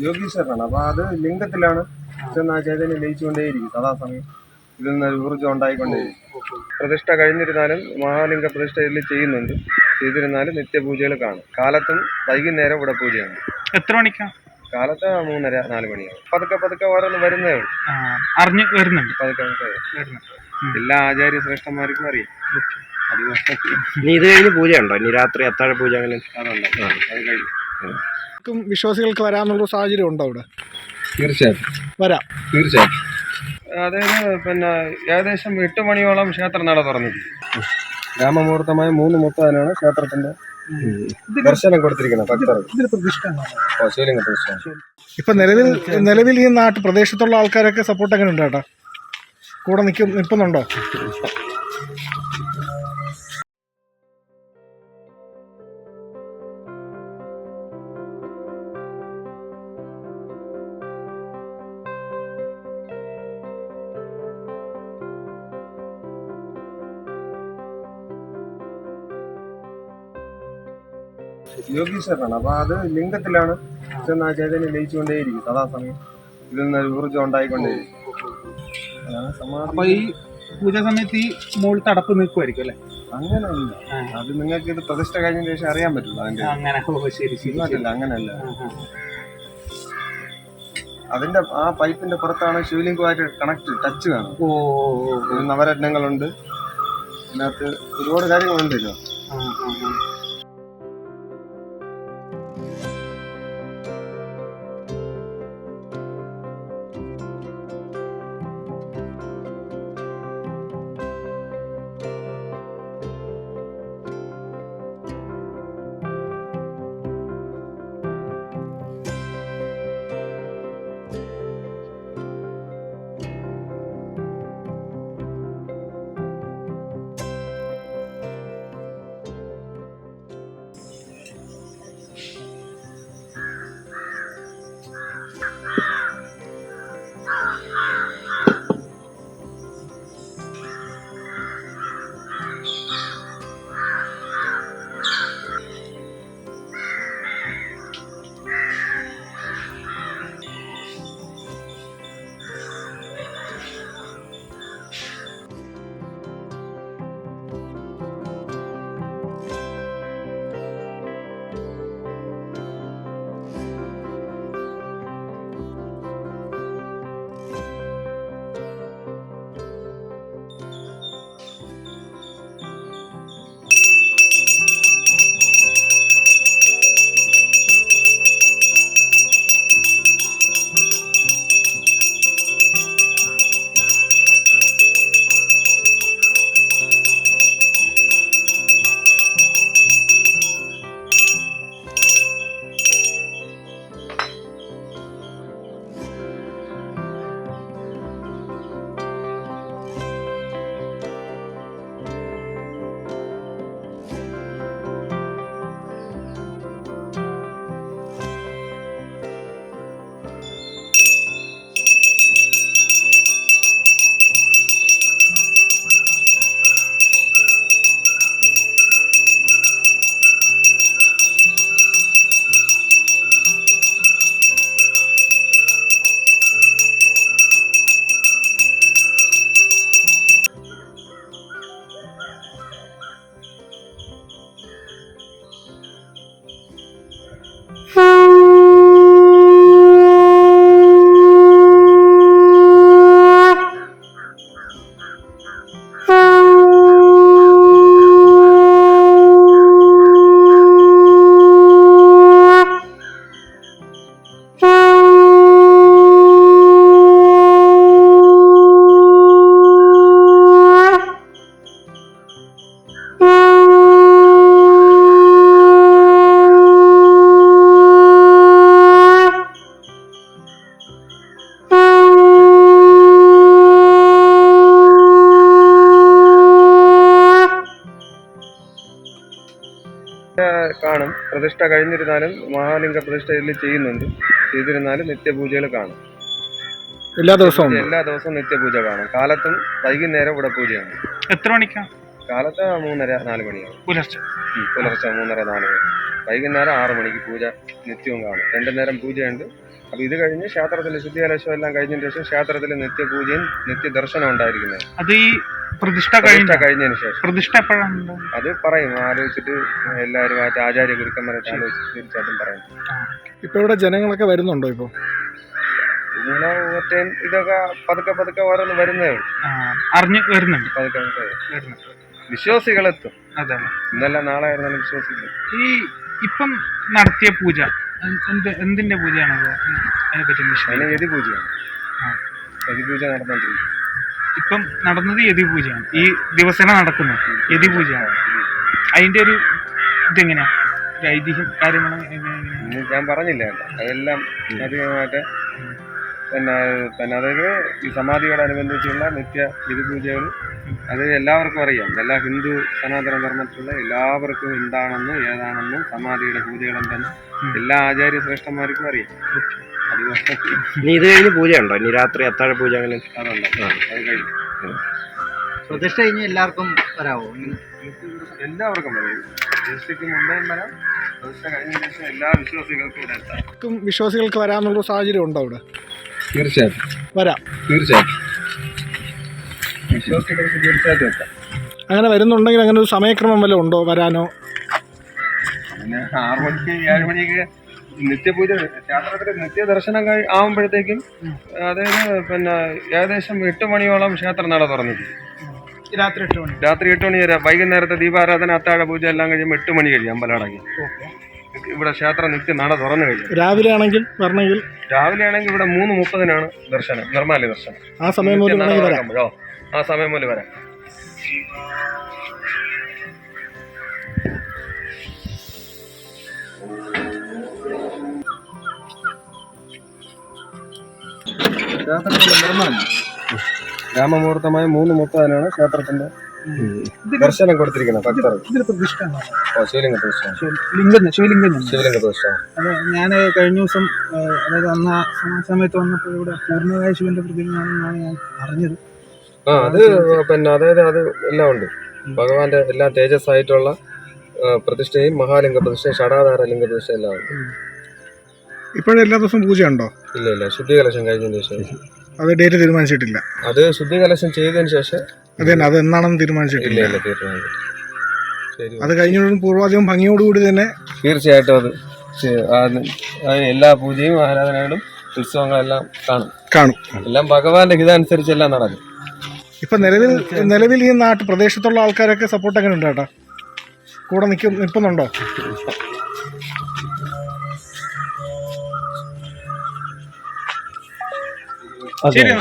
യോഗീശ്വരനാണ്. അപ്പൊ അത് ലിംഗത്തിലാണ് ചെന്ന് ആ ചൈതന്യം ലയിച്ചുകൊണ്ടേയിരിക്കും സദാസമയം. ഇതിൽ നിന്ന് ഊർജ്ജം ഉണ്ടായിക്കൊണ്ടേയിരിക്കും. പ്രതിഷ്ഠ കഴിഞ്ഞിരുന്നാലും മഹാലിംഗ പ്രതിഷ്ഠ ഇതിൽ ചെയ്യുന്നുണ്ട്. ചെയ്തിരുന്നാലും നിത്യപൂജകൾ കാണും. കാലത്തും വൈകുന്നേരം ഇവിടെ പൂജയാണ്. എത്ര മണിക്കാണ്? കാലത്ത് 3:30-4 മണിയാവും. പതുക്കെ ഓരോന്ന് വരുന്നേ ഉള്ളൂ. അറിഞ്ഞു വരുന്നുണ്ട്. പതുക്കെ എല്ലാ ആചാര്യ ശ്രേഷ്ഠന്മാർക്കും അറിയാം. ഇനി ഇത് കഴിഞ്ഞ് പൂജയുണ്ടോ? ഇനി രാത്രി അത്താഴ പൂജ അങ്ങനെ അതുണ്ട്. അത് കഴിഞ്ഞു വിശ്വാസികൾക്ക് വരാനുള്ള സാഹചര്യം ഉണ്ടോ ഇവിടെ? തീർച്ചയായിട്ടും വരാം. തീർച്ചയായിട്ടും. അതായത് ഏകദേശം 8 മണിയോളം ക്ഷേത്ര നട തുറന്നിട്ടുണ്ട്. രാമമുഹൂർത്തമായ 3:30 ക്ഷേത്രത്തിന്റെ ദർശനം കൊടുത്തിരിക്കുന്നത് ഭക്തർക്ക്. ശിവലിംഗ പ്രതിഷ്ഠ. ഇപ്പൊ നിലവിൽ ഈ പ്രദേശത്തുള്ള ആൾക്കാരൊക്കെ സപ്പോർട്ട് എങ്ങനെ ഉണ്ട് ചേട്ടാ? കൂടെ നിൽക്കുന്നുണ്ടോ? യോഗീശ്വരനാണ്. അപ്പൊ അത് ലിംഗത്തിലാണ് ചെന്ന് ആ ചൈതന്യം ലയിച്ചുകൊണ്ടേയിരിക്കും സദാസമയം. ഇതിൽ നിന്ന് ഊർജ്ജം ഉണ്ടായിക്കൊണ്ടേയിരിക്കും. അപ്പൊ ഈ പൂജ സമയത്ത് ഈ മുകളിൽ തടപ്പ് നിൽക്കുമായിരിക്കും അല്ലെ? അങ്ങനെയല്ല, അത് നിങ്ങൾക്ക് ഇത് പ്രതിഷ്ഠ കഴിഞ്ഞതിന് ശേഷം അറിയാൻ പറ്റുള്ളൂ. അതിന്റെ അങ്ങനെയല്ല. അതിന്റെ ആ പൈപ്പിന്റെ പുറത്താണ് ശിവലിംഗമായിട്ട് ടച്ച് കാണും. നവരത്നങ്ങളുണ്ട്, അതിനകത്ത് ഒരുപാട് കാര്യങ്ങളുണ്ട്. ഇത് കാണും. പ്രതിഷ്ഠ കഴിഞ്ഞിരുന്നാലും മഹാലിംഗ പ്രതിഷ്ഠ ഇതിൽ ചെയ്യുന്നുണ്ട്. ചെയ്തിരുന്നാലും നിത്യപൂജകൾ കാണും. എല്ലാ ദിവസവും നിത്യപൂജ കാണും. കാലത്തും വൈകുന്നേരം ഇവിടെ പൂജയാണ്. എത്ര മണിക്കാണ്? കാലത്ത് 3:30-4 മണിയാവും. പുലർച്ചെ പുലർച്ചെ 3:30-4 മണി. വൈകുന്നേരം 6 മണിക്ക് പൂജ നിത്യവും കാണും. 2 നേരം പൂജയുണ്ട്. അപ്പോൾ ഇത് കഴിഞ്ഞ് ക്ഷേത്രത്തിൽ ശുദ്ധികലശം എല്ലാം കഴിഞ്ഞതിന് ശേഷം ക്ഷേത്രത്തിൽ നിത്യപൂജയും നിത്യദർശനം ഉണ്ടായിരിക്കുന്നത്. അത് ഈ പ്രതിഷ്ഠ കഴിഞ്ഞതിന് ശേഷം. പ്രതിഷ്ഠ എപ്പോഴാണ്? അത് പറയും, ആലോചിച്ചിട്ട് എല്ലാവരുമായിട്ട് ആചാര്യ ഗുരുക്കന്മാരായിട്ട് ആലോചിച്ചിട്ട് തീർച്ചയായിട്ടും പറയും. ഇപ്പൊ ഇവിടെ ജനങ്ങളൊക്കെ വരുന്നുണ്ടോ? ഇപ്പൊ ഇങ്ങനെ ഇതൊക്കെ പതുക്കെ ഓരോന്ന് വരുന്നേ ഉള്ളൂ. അറിഞ്ഞു വരുന്നുണ്ട്. പതുക്കെ വിശ്വാസികളെത്തും. അതാണ് ഇന്നല്ല നാളെ ആയിരുന്നാലും വിശ്വാസികൾ. ഈ ഇപ്പം നടത്തിയ പൂജ എന്തിന്റെ പൂജയാണ്? അതിനെപ്പറ്റി അതിന് യതിപൂജയാണ്. യതിപൂജ നടന്നുകൊണ്ടിരിക്കും. ഇപ്പം നടന്നത് യതിപൂജയാണ്. ഈ ദിവസേന നടക്കുന്നത് യതിപൂജയാണ്. അതിന്റെ ഒരു ഇതെങ്ങനെയാ, ഒരു ഐതിഹ്യം കാര്യങ്ങൾ ഞാൻ പറഞ്ഞില്ല. അതെല്ലാം അധികമായിട്ട് പിന്നെ അതായത് ഈ സമാധിയോടനുബന്ധിച്ചുള്ള നിത്യ യതിപൂജകൾ അത് എല്ലാവർക്കും അറിയാം. എല്ലാ ഹിന്ദു സനാതന ധർമ്മത്തിലുള്ള എല്ലാവർക്കും എന്താണെന്നും ഏതാണെന്നും സമാധിയുടെ പൂജകൾ എന്തെന്നും എല്ലാ ആചാര്യ ശ്രേഷ്ഠന്മാർക്കും അറിയാം. അതുകൊണ്ട് ഇനി ഇത് കഴിഞ്ഞ് പൂജയുണ്ടോ? ഇനി രാത്രി അത്താഴ പൂജ അങ്ങനെ അതുണ്ട്. അത് കഴിഞ്ഞു. പ്രതിഷ്ഠ കഴിഞ്ഞ് എല്ലാവർക്കും വരാമോ? എല്ലാവർക്കും പറയും. പ്രതിഷ്ഠയ്ക്ക് മുമ്പേയും വരാം, പ്രതിഷ്ഠ കഴിഞ്ഞ ശേഷം എല്ലാ വിശ്വാസികൾക്കും ഇവിടെ എത്താം. വിശ്വാസികൾക്ക് വരാനുള്ള സാഹചര്യം ഉണ്ടോ ഇവിടെ? തീർച്ചയായിട്ടും വരാം. തീർച്ചയായിട്ടും വിശ്വാസികൾക്ക് തീർച്ചയായിട്ടും എത്താം. അങ്ങനെ വരുന്നുണ്ടെങ്കിൽ അങ്ങനെ ഒരു സമയക്രമം വല്ലതും ഉണ്ടോ വരാനോ? പിന്നെ 6 മണിക്ക് 7 മണിക്ക് നിത്യപൂജ ക്ഷേത്രത്തിൽ നിത്യദർശനം ആവുമ്പോഴത്തേക്കും അതായത് പിന്നെ ഏകദേശം 8 മണിയോളം ക്ഷേത്രം നട തുറന്നിരിക്കും. രാത്രി 8 മണി. രാത്രി 8 മണി വരെ. വൈകുന്നേരത്തെ ദീപാരാധന അത്താഴ പൂജ എല്ലാം കഴിയുമ്പോൾ 8 മണി കഴിയും. അമ്പലടങ്ങി ഇവിടെ ക്ഷേത്രം നിത്യ നട തുറന്നു കഴിയും. രാവിലെ ആണെങ്കിൽ വരണമെങ്കിൽ രാവിലെ ആണെങ്കിൽ ഇവിടെ 3:30-നാണ് ദർശനം, നിർമ്മാല്യ ദർശനം. ആ സമയം മുതൽ വരാം. ആ സമയം മുതൽ വരാം. ക്ഷേത്രത്തിന്റെ നിർമ്മാണം രാമമുഹൂർത്തമായ 3:30-നാണ് ക്ഷേത്രത്തിന്റെ ദർശനം കൊടുത്തിരിക്കുന്നത്. ഭക്തർ ശിവലിംഗ പ്രതിഷ്ഠ. അത് ഞാൻ കഴിഞ്ഞ ദിവസം അതായത് അന്ന് ആ സമയത്ത് വന്നപ്പോൾ ഇവിടെ പൂർണ്ണമായ ശിവന്റെ പ്രതിമയാണെന്നാണ് ഞാൻ അറിഞ്ഞത്. അത് പിന്നെ അതായത് അത് എല്ലാം ഉണ്ട്. ഭഗവാന്റെ എല്ലാ തേജസ്സായിട്ടുള്ള പ്രതിഷ്ഠയും മഹാലിംഗ പ്രതിഷ്ഠയും ഷടാധാര ലിംഗ പ്രതിഷ്ഠ എല്ലാം ഉണ്ട്. ഇപ്പോഴും എല്ലാ ദിവസവും പൂജയുണ്ടോ? ഇല്ല, ശുദ്ധികലശം കഴിഞ്ഞതിന് ശേഷം. അത് ഡേറ്റ് തീരുമാനിച്ചിട്ടില്ല. അത് ശുദ്ധികലശം ചെയ്തതിന് ശേഷം. അതെ, അത് എന്നാണെന്ന് തീരുമാനിച്ചിട്ടില്ല. ഇല്ല, തീർച്ചയായിട്ടും. ശരി, അത് കഴിഞ്ഞ പൂർവാധികം ഭംഗിയോടുകൂടി തന്നെ തീർച്ചയായിട്ടും അത് എല്ലാ പൂജയും ആരാധനകളും ഉത്സവങ്ങളെല്ലാം കാണും. എല്ലാം ഭഗവാന്റെ ഹിതമനുസരിച്ചെല്ലാം നടക്കും. ഇപ്പൊ നിലവിൽ ഈ പ്രദേശത്തുള്ള ആൾക്കാരൊക്കെ സപ്പോർട്ട് എങ്ങനെ ഉണ്ട് ചേട്ടാ? കൂടെ നിൽക്കുന്നുണ്ടോ? ശരി.